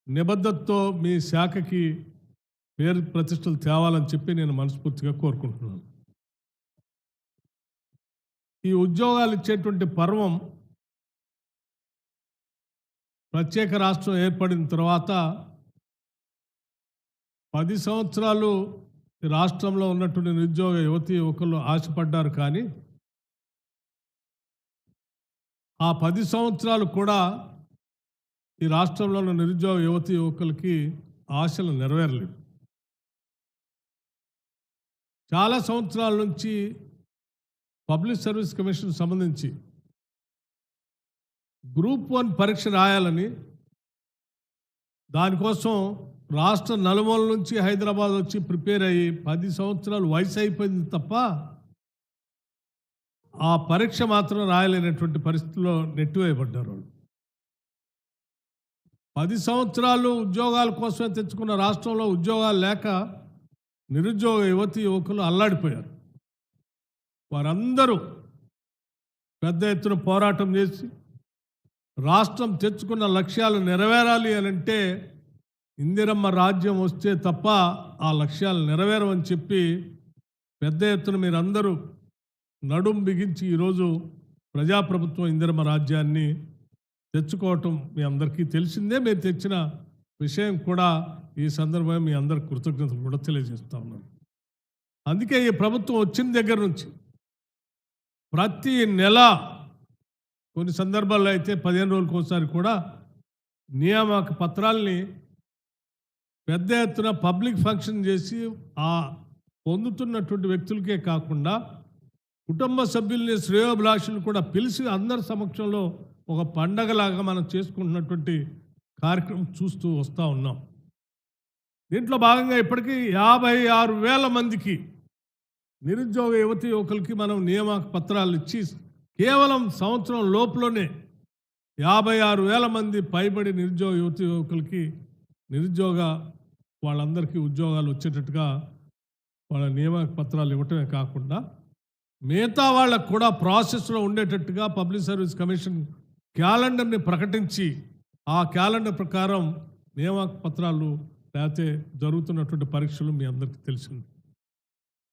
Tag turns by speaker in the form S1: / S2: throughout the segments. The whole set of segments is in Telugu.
S1: నిబద్ధతతో మీ శాఖకి పేరు ప్రతిష్టలు తేవాలని చెప్పి నేను మనస్ఫూర్తిగా కోరుకుంటున్నాను. ఈ ఉద్యోగాలు ఇచ్చేటువంటి పర్వం ప్రత్యేక రాష్ట్రం ఏర్పడిన తర్వాత 10 సంవత్సరాలు రాష్ట్రంలో ఉన్నటువంటి నిరుద్యోగ యువతీ యువకులు ఆశపడ్డారు. కానీ ఆ 10 సంవత్సరాలు కూడా ఈ రాష్ట్రంలో ఉన్న నిరుద్యోగ యువతీ యువకులకి ఆశలు నెరవేరలేదు. చాలా సంవత్సరాల నుంచి పబ్లిక్ సర్వీస్ కమిషన్ సంబంధించి గ్రూప్ 1 పరీక్ష రాయాలని, దానికోసం రాష్ట్ర నలుమూల నుంచి హైదరాబాద్ వచ్చి ప్రిపేర్ అయ్యి 10 సంవత్సరాలు వయసు అయిపోయింది తప్ప ఆ పరీక్ష మాత్రం రాయలేనటువంటి పరిస్థితుల్లో నెట్టివేయబడ్డారు. 10 సంవత్సరాలు ఉద్యోగాల కోసమే తెచ్చుకున్న రాష్ట్రంలో ఉద్యోగాలు లేక నిరుద్యోగ యువతీ యువకులు అల్లాడిపోయారు. వారందరూ పెద్ద ఎత్తున పోరాటం చేసి రాష్ట్రం తెచ్చుకున్న లక్ష్యాలు నెరవేరాలి అని అంటే ఇందిరమ్మ రాజ్యం వస్తే తప్ప ఆ లక్ష్యాలు నెరవేరవని చెప్పి పెద్ద ఎత్తున మీరందరూ నడుం బిగించి ఈరోజు ప్రజాప్రభుత్వం ఇందిరమ్మ రాజ్యాన్ని తెచ్చుకోవటం మీ అందరికీ తెలిసిందే. మీరు తెచ్చిన విషయం కూడా ఈ సందర్భంగా మీ అందరి కృతజ్ఞతలు కూడా తెలియజేస్తా ఉన్నాను. అందుకే ఈ ప్రభుత్వం వచ్చిన దగ్గర నుంచి ప్రతి నెల, కొన్ని సందర్భాల్లో అయితే 15 రోజులకు ఒకసారి కూడా నియామక పత్రాల్ని పెద్ద ఎత్తున పబ్లిక్ ఫంక్షన్ చేసి ఆ పొందుతున్నటువంటి వ్యక్తులకే కాకుండా కుటుంబ సభ్యుల్ని, శ్రేయోభిలాషులను కూడా పిలిచి అందరి సమక్షంలో ఒక పండగలాగా మనం చేసుకుంటున్నటువంటి కార్యక్రమం చూస్తూ వస్తూ ఉన్నాం. దీంట్లో భాగంగా ఇప్పటికీ 56,000 మందికి నిరుద్యోగ యువతీ యువకులకి మనం నియామక పత్రాలు ఇచ్చి కేవలం సంవత్సరం లోపులోనే 56,000 మంది పైబడి నిరుద్యోగ యువతీ యువకులకి వాళ్ళందరికీ ఉద్యోగాలు వచ్చేటట్టుగా వాళ్ళ నియామక పత్రాలు ఇవ్వటమే కాకుండా మిగతా వాళ్ళకు కూడా ప్రాసెస్లో ఉండేటట్టుగా పబ్లిక్ సర్వీస్ కమిషన్ క్యాలెండర్ని ప్రకటించి ఆ క్యాలెండర్ ప్రకారం నియామక పత్రాలు లేకపోతే జరుగుతున్నటువంటి పరీక్షలు మీ అందరికీ తెలిసింది.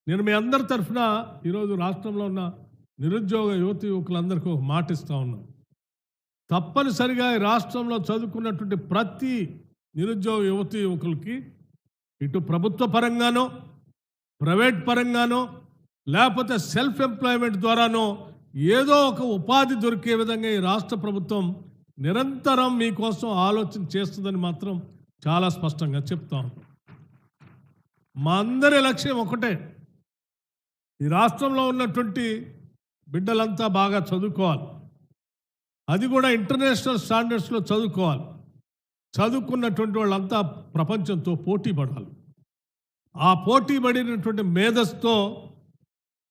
S1: నేను మీ అందరి తరఫున ఈరోజు రాష్ట్రంలో ఉన్న నిరుద్యోగ యువతీ యువకులందరికీ ఒక మాట ఇస్తూ ఉన్నాను. తప్పనిసరిగా ఈ రాష్ట్రంలో చదువుకున్నటువంటి ప్రతి నిరుద్యోగ యువతీ యువకులకి ఇటు ప్రభుత్వ పరంగానో, ప్రైవేట్ పరంగానో, లేకపోతే సెల్ఫ్ ఎంప్లాయ్మెంట్ ద్వారానో ఏదో ఒక ఉపాధి దొరికే విధంగా ఈ రాష్ట్ర ప్రభుత్వం నిరంతరం మీకోసం ఆలోచన చేస్తుందని మాత్రం చాలా స్పష్టంగా చెప్తాం. మా అందరి లక్ష్యం ఒకటే, ఈ రాష్ట్రంలో ఉన్నటువంటి బిడ్డలంతా బాగా చదువుకోవాలి, అది కూడా ఇంటర్నేషనల్ స్టాండర్డ్స్లో చదువుకోవాలి. చదువుకున్నటువంటి వాళ్ళంతా ప్రపంచంతో పోటీ పడాలి. ఆ పోటీ పడినటువంటి మేధస్తో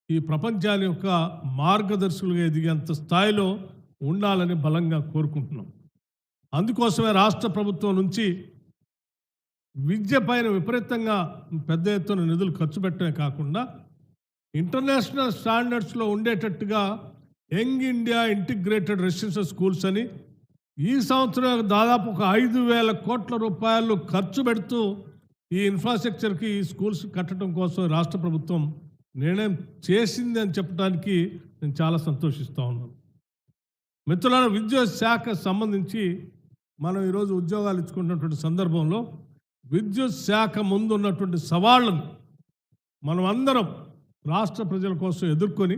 S1: ఈ ప్రపంచాన్ని యొక్క మార్గదర్శులుగా ఎదిగేంత స్థాయిలో ఉండాలని బలంగా కోరుకుంటున్నాం. అందుకోసమే రాష్ట్ర ప్రభుత్వం నుంచి విద్య పైన విపరీతంగా పెద్ద ఎత్తున నిధులు ఖర్చు పెట్టడమే కాకుండా ఇంటర్నేషనల్ స్టాండర్డ్స్లో ఉండేటట్టుగా young India integrated residential schools అని ఈ సంవత్సరం దాదాపు ఒక 5,000 కోట్ల రూపాయలు ఖర్చు పెడుతూ ఈ ఇన్ఫ్రాస్ట్రక్చర్కి, ఈ స్కూల్స్ కట్టడం కోసం రాష్ట్ర ప్రభుత్వం నిర్ణయం చేసింది అని చెప్పడానికి నేను చాలా సంతోషిస్తూ ఉన్నాను. మిత్రులారా, విద్యుత్ శాఖ సంబంధించి మనం ఈరోజు ఉద్యోగాలు ఇచ్చుకున్నటువంటి సందర్భంలో విద్యుత్ శాఖ ముందు ఉన్నటువంటి సవాళ్ళను మనం అందరం రాష్ట్ర ప్రజల కోసం ఎదుర్కొని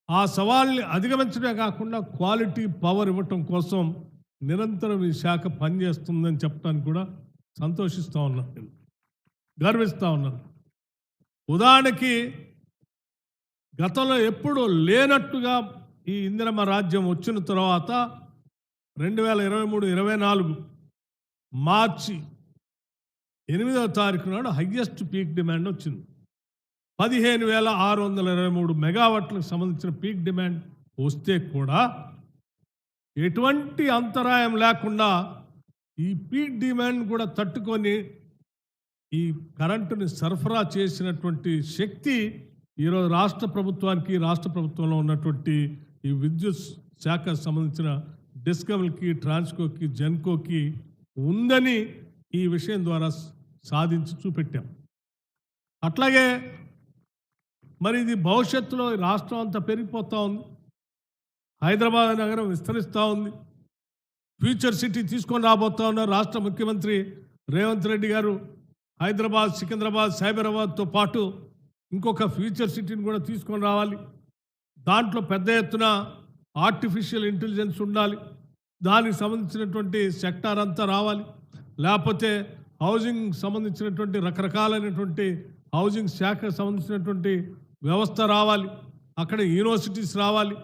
S1: ఆ సవాళ్ళని అధిగమించడమే కాకుండా క్వాలిటీ పవర్ ఇవ్వటం కోసం నిరంతరం ఈ శాఖ పనిచేస్తుందని చెప్పడానికి కూడా సంతోషిస్తూ ఉన్నాను, గర్విస్తూ ఉన్నాను. ఉదాహరణకి గతంలో ఎప్పుడూ లేనట్టుగా ఈ ఇందిరమ్మ రాజ్యం వచ్చిన తర్వాత 2023-24 మార్చి 8వ తారీఖు నాడు హయ్యెస్ట్ పీక్ డిమాండ్ వచ్చింది. 15,623 మెగావాట్లకు సంబంధించిన పీక్ డిమాండ్ వస్తే కూడా ఎటువంటి అంతరాయం లేకుండా ఈ పీక్ డిమాండ్ కూడా తట్టుకొని ఈ కరెంటుని సరఫరా చేసినటువంటి శక్తి ఈరోజు రాష్ట్ర ప్రభుత్వానికి, రాష్ట్ర ప్రభుత్వంలో ఉన్నటువంటి ఈ విద్యుత్ శాఖకు సంబంధించిన డిస్కమ్లకి, ట్రాన్స్కోకి, జెన్కోకి ఉందని ఈ విషయం ద్వారా సాధించి చూపెట్టాం. అట్లాగే మరి ఇది భవిష్యత్తులో రాష్ట్రం అంతా పెరిగిపోతూ ఉంది. హైదరాబాద్ నగరం విస్తరిస్తూ ఉంది. ఫ్యూచర్ సిటీ తీసుకొని రాబోతా ఉన్నారు రాష్ట్ర ముఖ్యమంత్రి రేవంత్ రెడ్డి గారు. హైదరాబాద్, సికింద్రాబాద్, సైబరాబాద్తో పాటు ఇంకొక ఫ్యూచర్ సిటీని కూడా తీసుకొని రావాలి. దాంట్లో పెద్ద ఎత్తున ఆర్టిఫిషియల్ ఇంటెలిజెన్స్ ఉండాలి. దానికి సంబంధించినటువంటి సెక్టార్ అంతా రావాలి. లేకపోతే హౌసింగ్ సంబంధించినటువంటి రకరకాలైనటువంటి హౌసింగ్ శాఖకు సంబంధించినటువంటి వ్యవస్థ రావాలి. అక్కడ యూనివర్సిటీస్ రావాలి.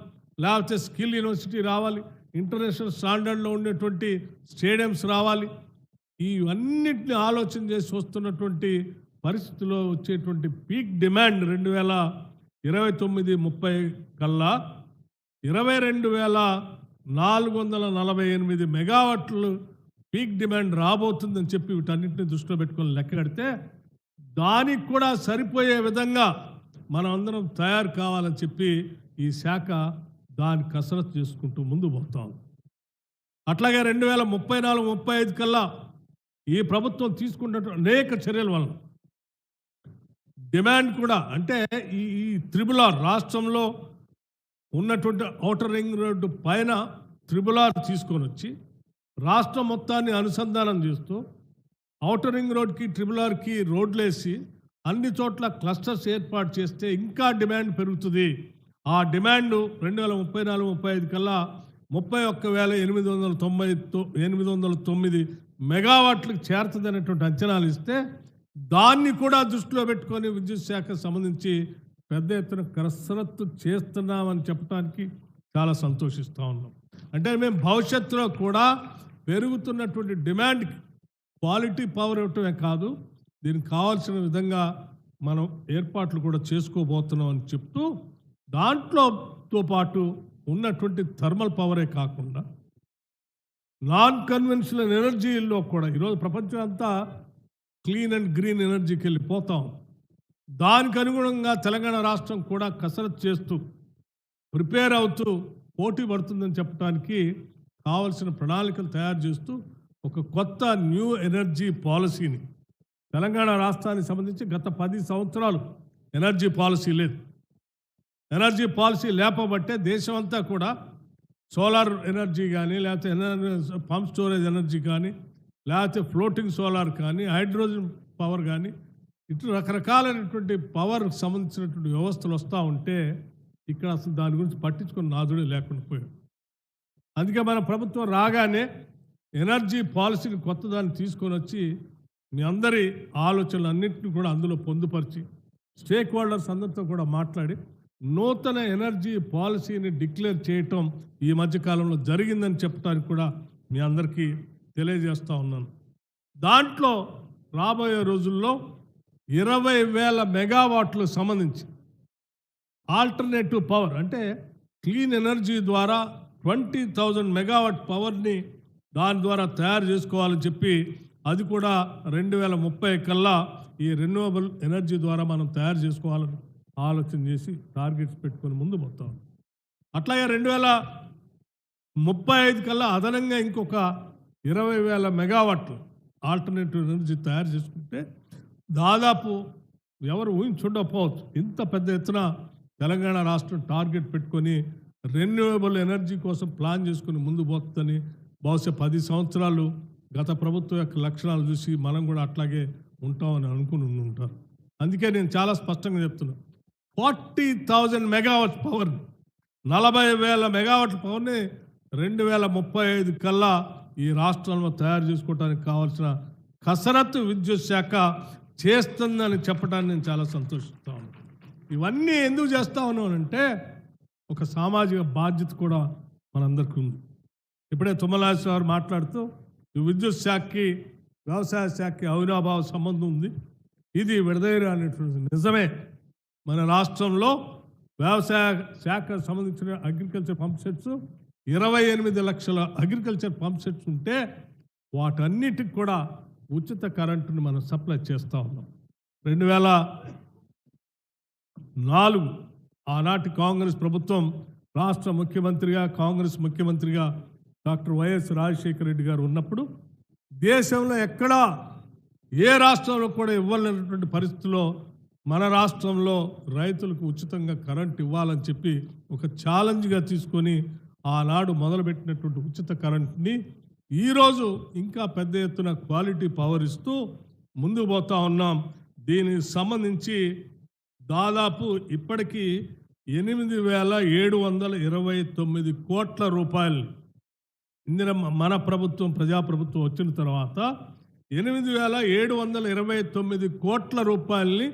S1: లేకపోతే స్కిల్ యూనివర్సిటీ రావాలి. ఇంటర్నేషనల్ స్టాండర్డ్లో ఉండేటువంటి స్టేడియంస్ రావాలి. ఇవన్నిటిని ఆలోచన చేసి వస్తున్నటువంటి పరిస్థితుల్లో వచ్చేటువంటి పీక్ డిమాండ్ 2029-30 కల్లా 22,448 మెగావాట్లు పీక్ డిమాండ్ రాబోతుందని చెప్పి వీటన్నింటినీ దృష్టిలో పెట్టుకొని లెక్క కడితే దానికి కూడా సరిపోయే విధంగా మనం అందరం తయారు కావాలని చెప్పి ఈ శాఖ దాని కసరత్తు చేసుకుంటూ ముందు పోతాం. అట్లాగే 2034-35 కల్లా ఈ ప్రభుత్వం తీసుకున్నటువంటి అనేక చర్యల వల్ల డిమాండ్ కూడా అంటే ఈ త్రిబుల్ ఆర్ రాష్ట్రంలో ఉన్నటువంటి ఔటర్ రింగ్ రోడ్డు పైన త్రిబుల్ ఆర్ తీసుకొని వచ్చి రాష్ట్రం మొత్తాన్ని అనుసంధానం చేస్తూ ఔటర్ రింగ్ రోడ్కి ట్రిబుల్ ఆర్కి రోడ్లేసి అన్ని చోట్ల క్లస్టర్స్ ఏర్పాటు చేస్తే ఇంకా డిమాండ్ పెరుగుతుంది. ఆ డిమాండ్ 2034-35 కల్లా 31,809 మెగావాట్లకు చేరుతుంది అనేటువంటి అంచనాలు ఇస్తే దాన్ని కూడా దృష్టిలో పెట్టుకొని విద్యుత్ శాఖకు సంబంధించి పెద్ద ఎత్తున కసరత్తు చేస్తున్నామని చెప్పడానికి చాలా సంతోషిస్తూ ఉన్నాం. అంటే మేము భవిష్యత్తులో కూడా పెరుగుతున్నటువంటి డిమాండ్ క్వాలిటీ పవర్ ఇవ్వటమే కాదు, దీనికి కావాల్సిన విధంగా మనం ఏర్పాట్లు కూడా చేసుకోబోతున్నాం అని చెప్తూ దాంట్లోతో పాటు ఉన్నటువంటి థర్మల్ పవరే కాకుండా నాన్ కన్వెన్షనల్ ఎనర్జీల్లో కూడా ఈరోజు ప్రపంచం అంతా క్లీన్ అండ్ గ్రీన్ ఎనర్జీకి వెళ్ళిపోతాం. దానికి అనుగుణంగా తెలంగాణ రాష్ట్రం కూడా కసరత్తు చేస్తూ ప్రిపేర్ అవుతూ పోటీ పడుతుందని చెప్పడానికి కావలసిన ప్రణాళికలు తయారు చేస్తూ ఒక కొత్త న్యూ ఎనర్జీ పాలసీని తెలంగాణ రాష్ట్రానికి సంబంధించి గత 10 సంవత్సరాలు ఎనర్జీ పాలసీ లేదు. ఎనర్జీ పాలసీ లేపబట్టే దేశం అంతా కూడా సోలార్ ఎనర్జీ కానీ లేకపోతే పంప్ స్టోరేజ్ ఎనర్జీ కానీ లేకపోతే ఫ్లోటింగ్ సోలార్ కానీ హైడ్రోజన్ పవర్ కానీ ఇటు రకరకాలైనటువంటి పవర్కి సంబంధించినటువంటి వ్యవస్థలు వస్తూ ఉంటే ఇక్కడ అసలు దాని గురించి పట్టించుకుని నాదుడే లేకుండా పోయాడు. అందుకే మన ప్రభుత్వం రాగానే ఎనర్జీ పాలసీని కొత్తదాన్ని తీసుకొని వచ్చి మీ అందరి ఆలోచనలు అన్నింటినీ కూడా అందులో పొందుపరిచి స్టేక్ హోల్డర్స్ అందరితో కూడా మాట్లాడి నూతన ఎనర్జీ పాలసీని డిక్లేర్ చేయటం ఈ మధ్యకాలంలో జరిగిందని చెప్పడానికి కూడా మీ అందరికీ తెలియజేస్తూ ఉన్నాను. దాంట్లో రాబోయే రోజుల్లో 20,000 మెగావాట్లు సంబంధించి ఆల్టర్నేటివ్ పవర్ అంటే క్లీన్ ఎనర్జీ ద్వారా 20,000 మెగావాట్ పవర్ని దాని ద్వారా తయారు చేసుకోవాలని చెప్పి అది కూడా 2030 కల్లా ఈ రెన్యూవబుల్ ఎనర్జీ ద్వారా మనం తయారు చేసుకోవాలని ఆలోచన చేసి టార్గెట్స్ పెట్టుకొని ముందు పోతాం. అట్లాగే 2035 కల్లా అదనంగా ఇంకొక 20,000 మెగావాట్లు ఆల్టర్నేటివ్ ఎనర్జీ తయారు చేసుకుంటే దాదాపు ఎవరు ఊహించుండకపోవచ్చు ఇంత పెద్ద ఎత్తున తెలంగాణ రాష్ట్రం టార్గెట్ పెట్టుకొని రెన్యూవబుల్ ఎనర్జీ కోసం ప్లాన్ చేసుకుని ముందు పోతుందని బహుశా 10 సంవత్సరాలు గత ప్రభుత్వం యొక్క లక్షణాలు చూసి మనం కూడా అట్లాగే ఉంటామని అనుకుని ఉంటారు. అందుకే నేను చాలా స్పష్టంగా చెప్తున్నాను 40,000 మెగావాట్ పవర్ని 40,000 మెగావాట్ల పవర్ని 2035 కల్లా ఈ రాష్ట్రంలో తయారు చేసుకోవడానికి కావాల్సిన కసరత్తు విద్యుత్ శాఖ చేస్తుందని చెప్పడానికి నేను చాలా సంతోషిస్తా ఉన్నాను. ఇవన్నీ ఎందుకు చేస్తా ఉన్నానంటే ఒక సామాజిక బాధ్యత కూడా మనందరికీ ఉంది. ఇప్పుడే తుమ్మలాశ్వర గారు మాట్లాడుతూ విద్యుత్ శాఖకి వ్యవసాయ శాఖకి అవినాభావ సంబంధం ఉంది, ఇది విడదీయరు అనేటువంటి నిజమే. మన రాష్ట్రంలో వ్యవసాయ శాఖకు సంబంధించిన అగ్రికల్చర్ పంప్ సెట్స్ 28 లక్షల అగ్రికల్చర్ పంప్ సెట్స్ ఉంటే వాటన్నిటికి కూడా ఉచిత కరెంటుని మనం సప్లై చేస్తూ ఉన్నాం. 2004 ఆనాటి కాంగ్రెస్ ప్రభుత్వం రాష్ట్ర ముఖ్యమంత్రిగా కాంగ్రెస్ ముఖ్యమంత్రిగా డాక్టర్ వైఎస్ రాజశేఖర రెడ్డి గారు ఉన్నప్పుడు దేశంలో ఎక్కడా ఏ రాష్ట్రంలో కూడా ఇవ్వలేనటువంటి పరిస్థితిలో మన రాష్ట్రంలో రైతులకు ఉచితంగా కరెంట్ ఇవ్వాలని చెప్పి ఒక ఛాలెంజ్గా తీసుకొని ఆనాడు మొదలుపెట్టినటువంటి ఉచిత కరెంట్ని ఈరోజు ఇంకా పెద్ద ఎత్తున క్వాలిటీ పవర్ ఇస్తూ ముందుకు పోతా ఉన్నాం. దీనికి సంబంధించి దాదాపు ఇప్పటికీ 8,729 కోట్ల రూపాయలు మన ప్రభుత్వం ప్రజాప్రభుత్వం వచ్చిన తర్వాత 8,729 కోట్ల రూపాయలని